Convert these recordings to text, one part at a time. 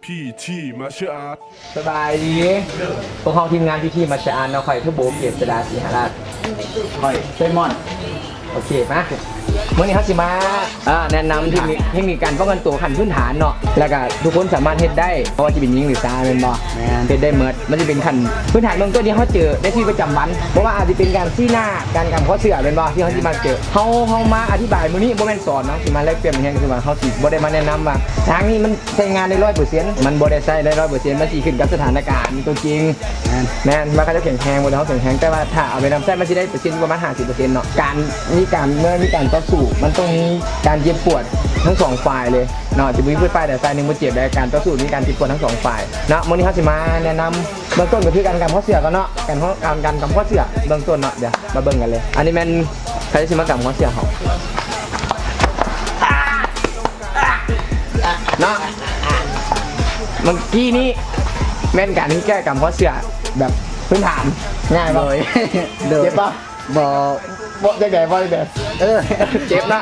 พี่ที่มาเชียร์ สบายดีพวกเขาทีมงานพี่มาชาอันเราคอยทุบโบเกียรติดาสีหราชคอยเซมอนโอเคมาเมื่อนี้เขาสิมาแนะนำเทคนิคการป้องกันตัวขั้นพื้นฐานเนาะแล้วก็ทุกคนสามารถเฮ็ดได้เพราะว่าจะเป็นยิงหรือซาเป็นบ่เฮ็ดได้เมิดมันจะเป็นขั้นพื้นฐานเบื้องต้นที่เขาเจอในชีวิตประจำวันเพราะว่าอาจจะเป็นการซี่หน้าการกำข้อเสื่อเป็นบ่ที่เขาสิมาเจอเขามาอธิบายมื้อนี้บ่แม่นสอนเนาะสิมาแลกเปลี่ยนอย่างคือว่าเขาสิบ่ได้มาแนะนำว่าทางนี้มันใช้งานได้ 100% มันบ่ได้ใช้ได้ 100% มันสิขึ้นกับสถานการณ์ตัวจริงแม่นว่าเขาจะแข็งแรงบ่ได้เขาแข็งแรงแต่ว่าถ้าเอาไปนำใช้มันสิได้เปอร์เซ็นต์ประมาณ 50% เนาะเมื่อมีการต่อสู้มันต้องมีการเจ็บปวดทั้งสองฝ่ายเลยเนาะจะมีฝ่ายแต่ฝ่ายหนึ่งมันเจ็บได้การต่อสู้มีการเจ็บปวดทั้งสองฝ่ายเนาะมื้อนี้เขาสิมาแนะนำเบื้องต้นก็คือการกำข้อเสื่อกันเนาะการกำข้อเสื่อเบื้องต้นเนาะเดี๋ยวมาเบิ่งกันเลยอันนี้แม่นใครจะมากำข้อเสื่อเขาเนาะเมื่อกี้นี้แม่นการที่แก้กำข้อเสื่อแบบพื้นฐานง่ายเลยเจ็บปะบ่จังได๋บ่ได้แบบเจ็บนะ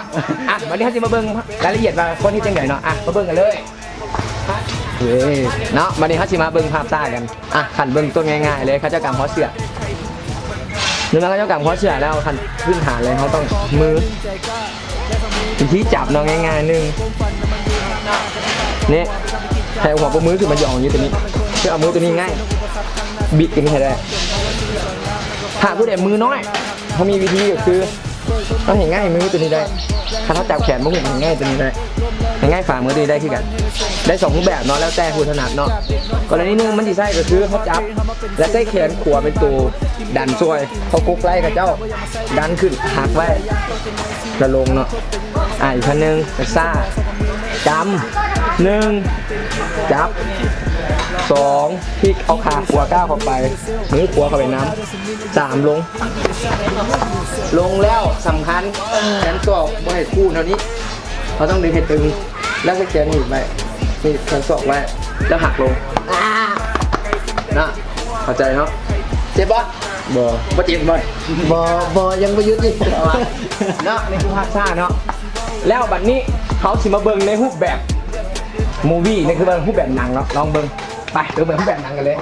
วันนี้เขาจะมาเบิ่งรายละเอียดว่าคนที่จังได๋เนาะมาเบิ่งกันเลยเนาะวันนี้เขาจะมาเบิ่งภาพตากันขั้นเบิ่งต้นง่ายๆเลยเขาจะกำข้อเสื่อเมื่อเขาจะกำข้อเสื่อแล้วขั้นพื้นฐานเลยเขาต้องมือที่จับเนาะง่ายๆนึงนี่ใช้หัวมือคือมันหย่อนอยู่ตัวนี้เพื่อเอามือตัวนี้ง่ายบิดกันให้ได้หากผู้ใดมือน้อยเขามีวิธีก็คือเราเห็นง่ายมือตัวนี้ได้ถ้าเขาจับแขนมือเห็นง่ายตัวนี้ได้เห็นง่ายฝ่ามือตัวนี้ได้ที่กันได้2รูปแบบเนาะแล้วแต่ผู้ถนัดเนาะกรณีนึงมันที่ใช่ก็คือเขาจับและใช้แขนขวาเป็นตัวดันช่วยเขากุ๊กไล่กับเจ้าดันขึ้นหักไว้แล้วลงเนาะอีกคันนึงกระซ่าจำ1จับ2พลิกเอาขาขวาก้าวเข้าไปมือขวาเข้าไปน้ำ3ลงแล้วสำคัญแขนศอกไม่ให้คู่เท่านี้เราต้องดึงให้ตึงแล้วก็แขนหนีบไว้นี่แขนศอกไว้แล้วหักลงนะเข้าใจเนาะเจ็บปะบ่เจ็บบ่ยังไม่ยุติเนาะในคือภาพซ่าเนาะแล้วบัดนี้เขาสิมาเบิ่งในรูปแบบมูวี่นี่คือเบิ่งรูปแบบหนังเนาะลองเบิ่งไปเบิ่งรูปแบบหนังกันเลย